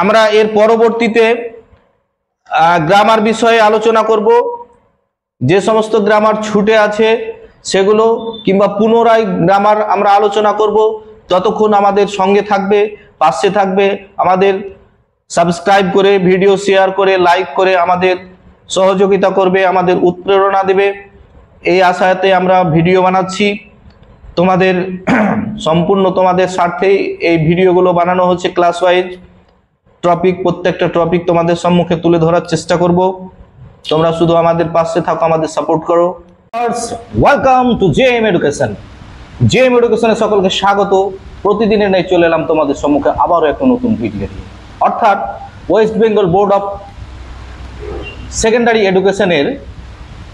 আমরা এর পরবর্তীতে গ্রামার বিষয়ে আলোচনা করব। যে সমস্ত গ্রামার ছুটে আছে সেগুলো কিংবা পুনরায় গ্রামার আমরা আলোচনা করব। ততক্ষণ আমাদের সঙ্গে থাকবে, পাশে থাকবে, আমাদের সাবস্ক্রাইব করে, ভিডিও শেয়ার করে, লাইক করে আমাদের সহযোগিতা করবে, আমাদের উৎপ্রেরণা দেবে। এই আশাতে আমরা ভিডিও বানাচ্ছি। তোমাদের সম্পূর্ণ তোমাদের স্বার্থেই এই ভিডিওগুলো বানানো হচ্ছে। ক্লাস ওয়াইজ টপিক, প্রত্যেকটা টপিক তোমাদের সম্মুখে তুলে ধরার চেষ্টা করব। তোমরা শুধু আমাদের পাশে থাকো, আমাদের সাপোর্ট করো। Welcome to JM education. JM এডুকেশনে সকলকে স্বাগত। প্রতিদিনের ন্যায় চলে এলাম তোমাদের সম্মুখে আবারও একটা নতুন ভিডিও নিয়ে। অর্থাৎ West Bengal Board of Secondary এডুকেশনের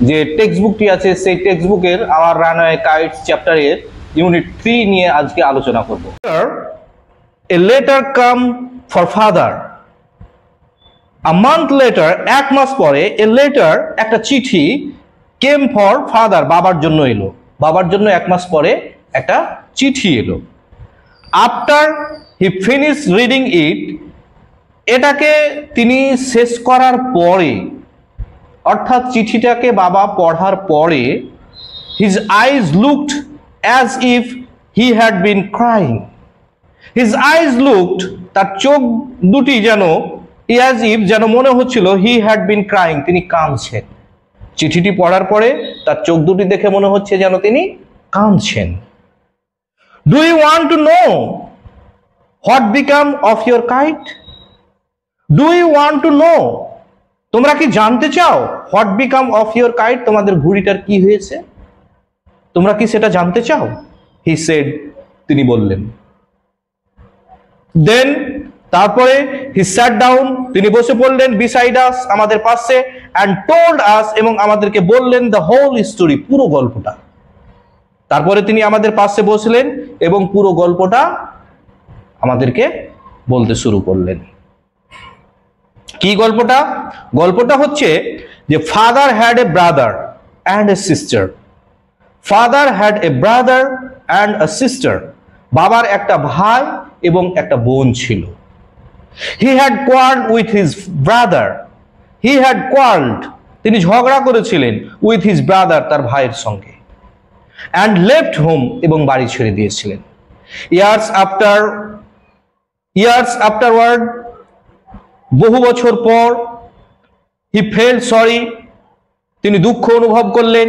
যে টেক্সট বুকটি আছে, সেই টেক্সট বুকের আওয়ার রানওয়ে কাইটস চ্যাপ্টারের ইউনিট 3 নিয়ে আজকে আলোচনা করব। A letter came for father. A month letter, এক মাস পরে, এ লেটার একটা চিঠি, কেম ফর ফাদার বাবার জন্য এলো। বাবার জন্য এক মাস পরে একটা চিঠি এলো। আফটার হি ফিনিশ রিডিং ইট, এটাকে তিনি শেষ করার পরে, অর্থাৎ চিঠিটাকে বাবা পড়ার পরে, his eyes looked as if he had been crying. His eyes looked, তার চোখ দুটি যেন, অ্যাজ ইফ, যেন মনে হচ্ছিল, হি হ্যাড বিন ক্রাইং, তিনি কাঁদছেন। চিঠিটি পড়ার পরে তার চোখ দুটি দেখে মনে হচ্ছে যেন তিনি কাঁদছেন। Do you want to know what become of your kite? Do you want to know, তোমরা কি জানতে চাও? What become of your kite, তোমাদের ঘুড়িটার কি হয়েছে? তোমরা কি সেটা জানতে চাও? হি সেড, তিনি বললেন। দেন, তারপরে, হি স্যাট ডাউন, তিনি বসে পড়লেন, বিসাইড আস, আমাদের পাশে, অ্যান্ড টোল্ড আস, এবং আমাদেরকে বললেন দ্য হোল স্টোরি, পুরো গল্পটা। তারপরে তিনি আমাদের পাশে বসলেন এবং পুরো গল্পটা আমাদেরকে বলতে শুরু করলেন। কি গল্পটা? গল্পটা হচ্ছে যে father had a brother and a sister. Father had a brother and a sister, বাবার একটা ভাই এবং একটা বোন ছিল। He had quarrelled with his brother. He had quarrelled, তিনি ঝগড়া করেছিলেন, উইথ হিজ ব্রাদার, তার ভাইয়ের সঙ্গে। অ্যান্ড লেফট হোম, এবং বাড়ি ছেড়ে দিয়েছিলেন। ইয়ার্স আফটারওয়ার্ড, বহু বছর পর, হি ফেল্ট সরি, তিনি দুঃখ অনুভব করলেন।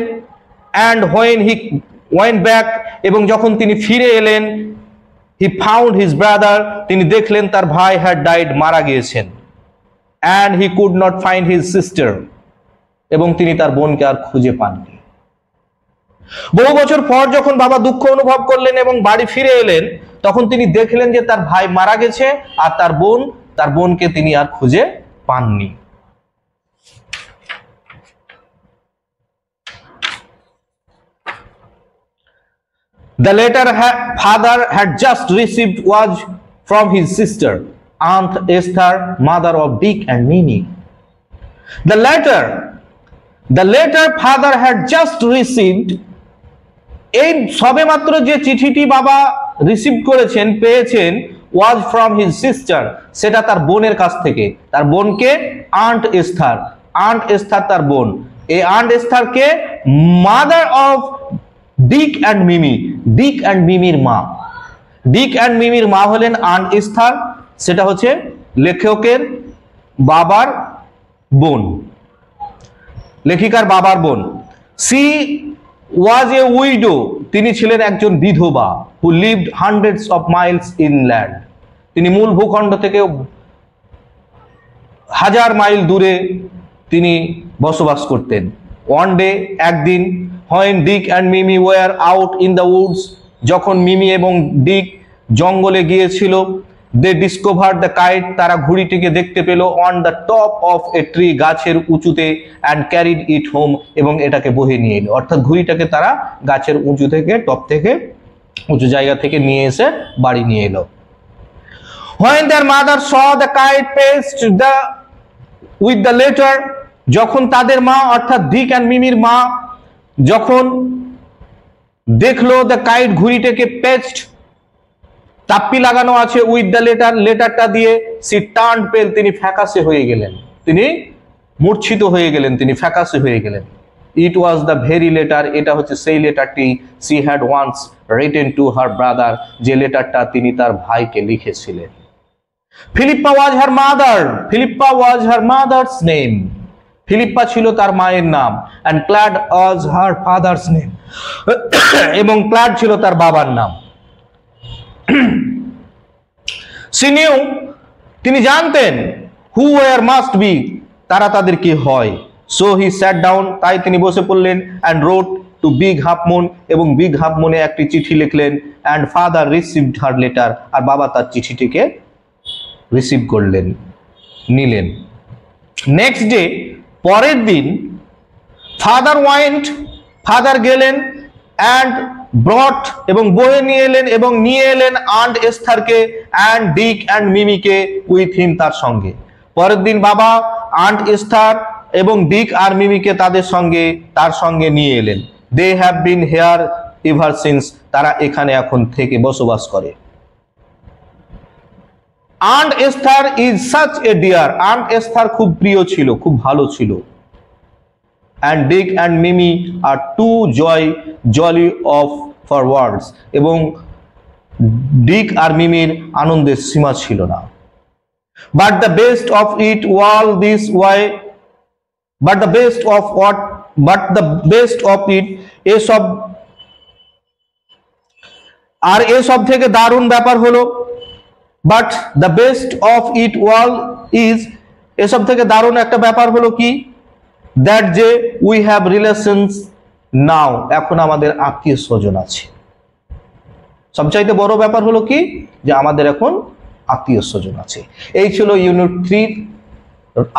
And when he went back, এবং যখন তিনি ফিরে এলেন, হি ফাউন্ড হিজ ব্রাদার, তিনি দেখলেন তার ভাই হ্যাড ডাইড, মারা গিয়েছেন। And he could not find his sister, এবং তিনি তার বোনকে আর খুঁজে পাননি। বহু বছর পর যখন বাবা দুঃখ অনুভব করলেন এবং বাড়ি ফিরে এলেন, তখন তিনি দেখলেন যে তার ভাই মারা গেছে আর তার বোনকে তিনি আর খুঁজে পাননি। The letter father had just received was from his sister, Aunt Esther, mother of Dick and Mimi. The letter father had just received, এই সবে মাত্র যে চিঠিটি বাবা রিসিভ করেছেন, পেয়েছেন, was from his sister, সেটা তার বোনের কাছ থেকে। তার বোনকে আন্ট এস্থার, আন্ট এস্থার তার বোন। এই আন্ট এস্থারকে mother of Dick and Mimi, Dick and মিমির মা। ডিক অ্যান্ড মিমির মা হলেন আন্ট এস্থার, সেটা হচ্ছে লেখকের বাবার বোন, লেখিকার বাবার বোন। সি ওয়াজ এ উইডো, তিনি ছিলেন একজন বিধবা। Who lived hundreds of Miles inland, তিনি মূল ভূখণ্ড থেকে হাজার মাইল দূরে তিনি বসবাস করতেন। ওয়ান ডে, একদিন, when Dick and Mimi were out in the woods, যখন মিমি এবং ডিক জঙ্গলে গিয়েছিল, দে ডিসকভার দ্য কাইট, তারা ঘুড়িটিকে দেখতে পেল, on the top of a tree, গাছের উঁচুতে, অ্যান্ড ক্যারিড ইট হোম, এবং এটাকে বহে নিয়ে এলো। অর্থাৎ ঘুড়িটাকে তারা গাছের উঁচু থেকে, টপ থেকে, উঁচু জায়গা থেকে নিয়ে এসে বাড়ি নিয়ে এলো। When their mother saw the kite placed with the letter, যখন তাদের মা অর্থাৎ ডিক অ্যান্ড মিমির মা যখন দেখলো দ্য কাইট, ঘুড়িটাকে পেস্ট, তাপ্পি লাগানো আছে, উইথ দ্য লেটার, লেটারটা দিয়ে, সি টার্নড পেল, তিনি ফ্যাকাশে হয়ে গেলেন, তিনি মূর্ছিত হয়ে গেলেন, তিনি ফ্যাকাশে হয়ে গেলেন। It was the very letter, এটা হচ্ছে সেই লেটারটি she had once written to her brother, যে লেটারটা তিনি তার ভাইকে লিখেছিলেন। Philippa was her mother, Philippa was her mother's name, Philippa ছিল তার মায়ের নাম। And Claude was her father's name, এবং ক্লাড ছিল তার বাবার নাম। সি নিউ, তিনি জানতেন, হু ওয়ার মাস্ট বি, তারা তাদের কি হয়। সো হি স্যাট ডাউন, তাই তিনি বসে পড়লেন। And wrote to Big Half Moon, এবং বিগ হাফ মুনে একটি চিঠি লিখলেন। And father received her letter, আর বাবা তার চিঠিটিকে রিসিভ করলেন, নিলেন। নেক্সট ডে, পরের দিন, ফাদার ওয়াইন্ট, ফাদার গেলেন। অ্যান্ড ব্রট, এবং বয়ে নিয়ে এলেন, এবং নিয়ে এলেন আন্ট এস্থারকে অ্যান্ড ডিক অ্যান্ড মিমিকে উইথ হিম, তার সঙ্গে। পরের দিন বাবা আন্ট এস্থার এবং ডিক আর মিমিকে তার সঙ্গে নিয়ে এলেন। They have been here ever since, তারা এখানে এখন থেকে বসবাস করে। Aunt Esther is such a dear, aunt Esther খুব প্রিয় ছিল, খুব ভালো ছিল। And Dick and Mimi are too jolly of for words, এবং ডিক আর মিমির আনন্দের সীমা ছিল না। But the best of it was this why, but the best of what, but the best of it, এসব আর এসব থেকে দারুণ ব্যাপার হলো, but the best of it wall is, এসব থেকে দারুণ একটা ব্যাপার হলো কি, দ্যাট যে উই হ্যাভ রিলেশনস নাও, এখন আমাদের আত্মীয় স্বজন আছে। সবচাইতে বড় ব্যাপার হলো কি, যে আমাদের এখন আত্মীয় স্বজন আছে। এই ছিল ইউনিট 3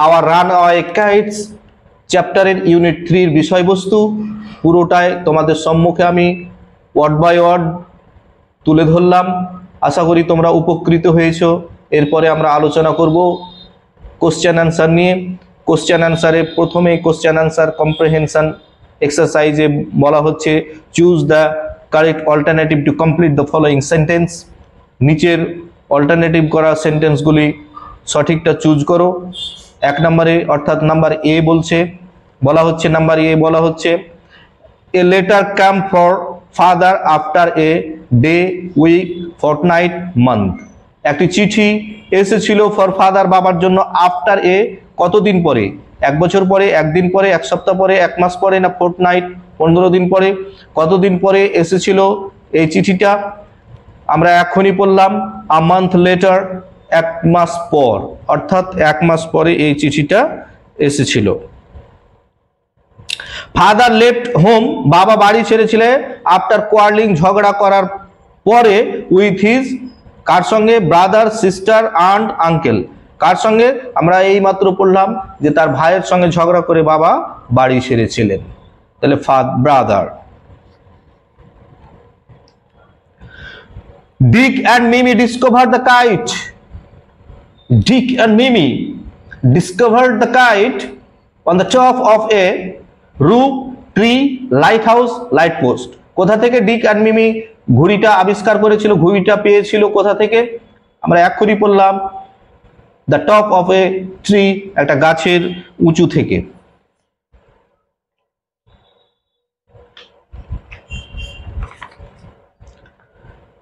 আওয়ার রানওয়ে কাইটস চ্যাপ্টারের ইউনিট 3 বিষয়বস্তু। পুরোটাই তোমাদের সম্মুখে আমি ওয়ার্ড বাই ওয়ার্ড তুলে ধরলাম। আশা করি তোমরা উপকৃত হয়েছো। এরপরে আমরা আলোচনা করব কোশ্চেন অ্যান্সার নিয়ে। কোশ্চেন অ্যান্সারে প্রথমে কোশ্চেন অ্যান্সার কম্প্রিহেনশন এক্সারসাইজে বলা হচ্ছে choose the correct alternative to complete the following sentence. নিচের অল্টারনেটিভ করা সেন্টেন্সগুলি সঠিকটা চুজ করো। 1 নম্বরে অর্থাৎ নাম্বার এ বলা হচ্ছে a letter came for father after a day, week, fortnight, month. একটি চিঠি এসেছিল ফর ফাদার, বাবার জন্য, আফটার এ কতদিন পরে, 1 বছর পরে, 1 দিন পরে, 1 সপ্তাহ পরে, 1 মাস পরে, না ফোর্টনাইট 15 দিন পরে। কতদিন পরে এসেছিল এই চিঠিটা, আমরা এখনই পড়লাম আ মান্থ লেটার, 1 মাস পর, অর্থাৎ 1 মাস পরে এই চিঠিটা এসেছিল। ফাদার লেফট হোম, বাবা বাড়ি ছেড়েছিলেন, আফটার কোয়ার্লিং, ঝগড়া করার পরে, উইথ হিজ, কার সঙ্গে, ব্রাদার, সিস্টার, আন্ট, আঙ্কেল, কার সঙ্গে, আমরা এই মাত্র পড়লাম যে তার ভাইয়ের সঙ্গে ঝগড়া করে বাবা বাড়ি ছেড়েছিলেন, তাহলে brother. Dick and Mimi discover the kite, Dick and Mimi discovered the kite on the top of a roof, tree, lighthouse, light post. কোথা থেকে ডিক অ্যান্ড মিমি ঘুড়িটা আবিষ্কার করেছিল, ঘুড়িটা পেয়েছিল কোথা থেকে, আমরা এক্ষুনি পড়লাম the top of a tree, একটা গাছের উঁচু থেকে।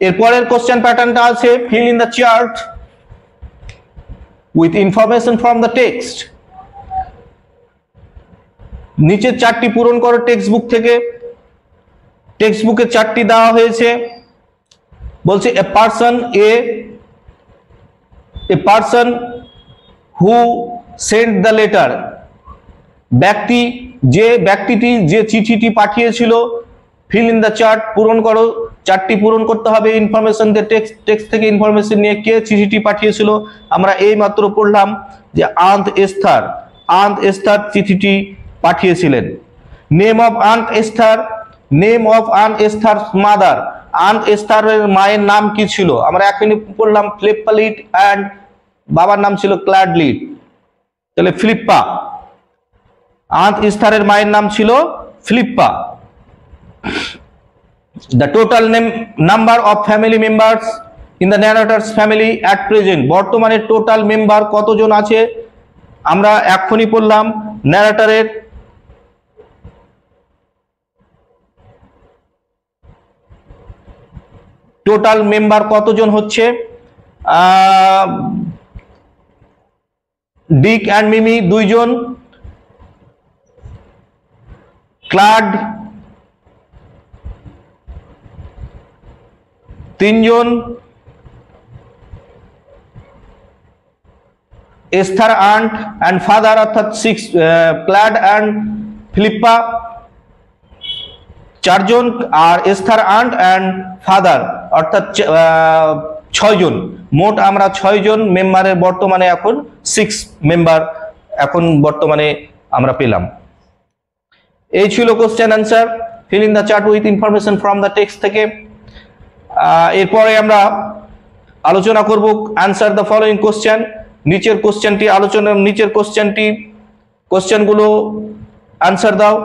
এরপরের কোশ্চেন প্যাটার্নটা আছে fill in the chart with information from the text. নিচের চারটি পূরণ করো টেক্সট বুক থেকে। টেক্সট বুকে চারটি দেওয়া হয়েছে, বলছে a person who sent the letter, ব্যক্তিটি যে চিঠিটি পাঠিয়েছিল। ফিল ইন দ্য চার্ট, পূরণ করো, চারটি পূরণ করতে হবে ইনফরমেশন দিয়ে, টেক্সট থেকে ইনফরমেশন নিয়ে কে চিঠিটি পাঠিয়েছিল। আমরা এই মাত্র পড়লাম যে আন্ট এস্থার চিঠিটি পাঠিয়েছিলেন। Name of aunt Esther mother, aunt এস্থারের মায়ের নাম কি ছিল, আমরা এখনই পড়লাম ফিলিপ্পা লিট, অ্যান্ড বাবার নাম ছিল ক্লাড লিট, তাহলে ফিলিপ্পা। আন্ট এস্থারের মায়ের নাম ছিল Philippa. The total number of family members, in the narrator's family at present, বর্তমানে টোটাল মেম্বার কতজন আছে? আমরা এক্ষুনি পড়লাম ন্যারেটরের টোটাল মেম্বার কতজন হচ্ছে। ডিক অ্যান্ড মিমি 2 জন, ক্লাড 3 জন, এস্থার আন্ট অ্যান্ড ফাদার অর্থাৎ 6, ক্লাড অ্যান্ড ফিলিপ্পা 4 জন, আর এস্থার আন্ট অ্যান্ড ফাদার অর্থাৎ 6 জন। মোট আমরা 6 জন মেম্বারের বর্তমানে এখন 6 মেম্বার এখন বর্তমানে আমরা পেলাম। এই ছিল question answer. Fill in the chart with information from the text থেকে। এরপরে আমরা আলোচনা করব অ্যান্সার দ্য ফলোইং কোশ্চেন। নিচের কোশ্চেনগুলো অ্যান্সার দাও।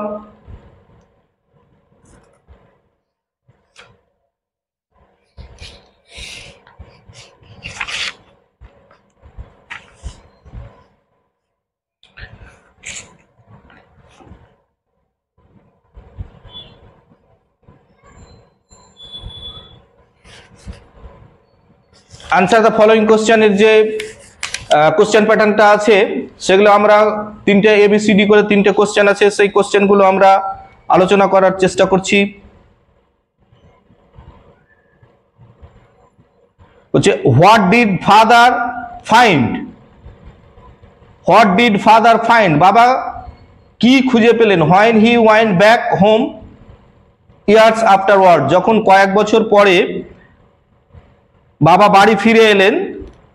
আনসার দ্য ফলোইং কোশ্চেনের যে কোশ্চেন প্যাটার্নটা আছে সেগুলো আমরা 3টে ABCD করে 3টে কোশ্চেন আছে, সেই কোশ্চেনগুলো আমরা আলোচনা করার চেষ্টা করছি। হচ্ছে what did father find, what did father find, বাবা কি খুঁজে পেলেন। When he went back home years afterward, যখন কয়েক বছর পরে বাবা বাড়ি ফিরে এলেন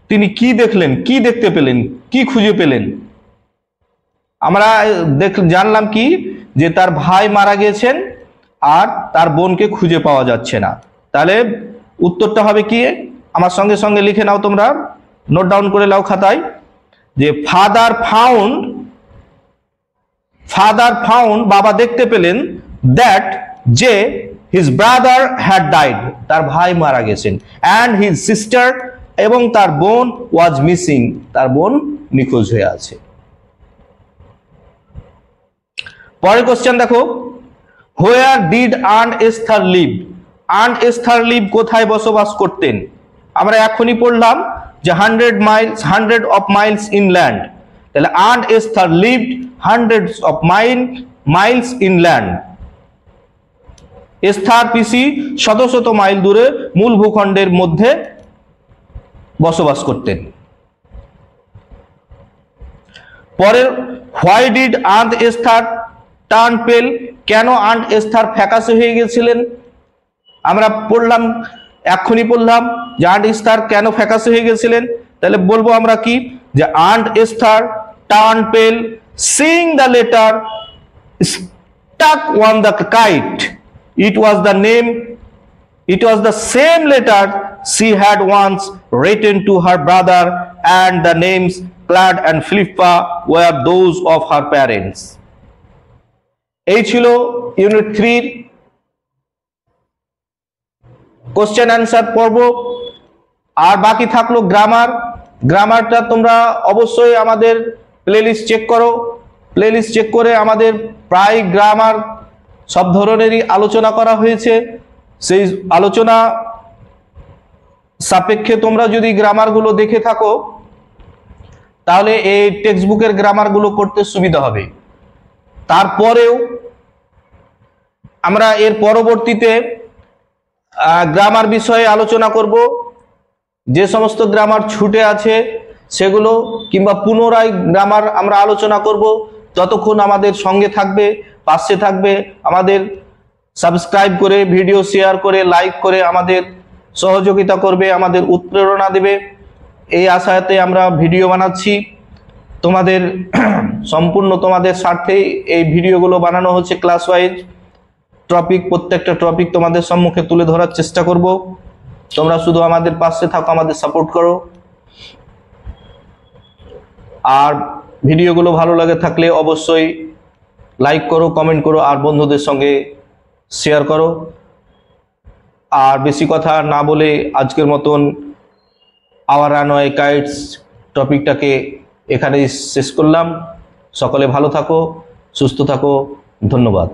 তিনি কি দেখলেন, কি দেখতে পেলেন, কি খুঁজে পেলেন। আমরা জানলাম কি যে তার ভাই মারা গেছেন আর তার বোনকে খুঁজে পাওয়া যাচ্ছে না। তাহলে উত্তরটা হবে কি, আমার সঙ্গে সঙ্গে লিখে নাও, তোমরা নোট ডাউন করে নাও খাতায়, যে ফাদার ফাউন্ড বাবা দেখতে পেলেন দ্যাট যে his brother had died, তার ভাই মারা গেছেন, and his sister এবং তার বোন was missing, তার বোন নিখোঁজ হয়ে আছে। পরের কোশ্চেন দেখো, where did Aunt Esther live, Aunt Esther live কোথায় বসবাস করতেন। আমরা এখনই পড়লাম যে 100 of miles inland, তাহলে Aunt Esther lived hundreds of miles inland। Esther পিসি শত শত মাইল দূরে মূল ভূখণ্ডের মধ্যে বসবাস করতেন। পরের, why did aunt Esther turn pale, কেন আন্ট এস্থার ফ্যাকাশে হয়ে গেছিলেন। আমরা পড়লাম, এক্ষুনি পড়লাম যে আন্ট এস্থার কেন ফ্যাকাশে হয়ে গেছিলেন। তাহলে বলবো আমরা কি, যে aunt Esther turn pale seeing the letter stuck on the kite, it was the same letter she had once written to her brother, and the names Clad and Philippa were those of her parents। এই ছিল unit 3 question answer পর্ব। আর বাকি থাকলো গ্রামারটা তোমরা অবশ্যই আমাদের playlist check করো, playlist check করে আমাদের প্রায় গ্রামার সব ধরনেরই আলোচনা করা হয়েছে। সেই আলোচনা সাপেক্ষে তোমরা যদি গ্রামারগুলো দেখে থাকো তাহলে এই টেক্সট বুকের গ্রামারগুলো করতে সুবিধা হবে। তারপরেও আমরা এর পরবর্তীতে গ্রামার বিষয়ে আলোচনা করব। যে সমস্ত গ্রামার ছুটে আছে সেগুলো কিংবা পুনরায় গ্রামার আমরা আলোচনা করব। ততক্ষণ আমাদের সঙ্গে থাকবে, পাশে থাকবে, আমাদের সাবস্ক্রাইব করে, ভিডিও শেয়ার করে, লাইক করে আমাদের সহযোগিতা করবে, আমাদের উৎপ্রেরণা দেবে। এই আশাতে আমরা ভিডিও বানাচ্ছি। তোমাদের সম্পূর্ণ তোমাদের স্বার্থেই এই ভিডিওগুলো বানানো হচ্ছে। ক্লাস ওয়াইজ টপিক, প্রত্যেকটা টপিক তোমাদের সম্মুখে তুলে ধরার চেষ্টা করব। তোমরা শুধু আমাদের পাশে থাকো, আমাদের সাপোর্ট করো। আর ভিডিওগুলো ভালো লাগে থাকলে অবশ্যই লাইক করো, কমেন্ট করো, আর বন্ধুদের সঙ্গে শেয়ার করো। আর বেশি কথা না বলে আজকের মতন আওয়ার রানওয়ে কাইটস টপিকটাকে এখানেই শেষ করলাম। সকলে ভালো থাকো, সুস্থ থাকো, ধন্যবাদ।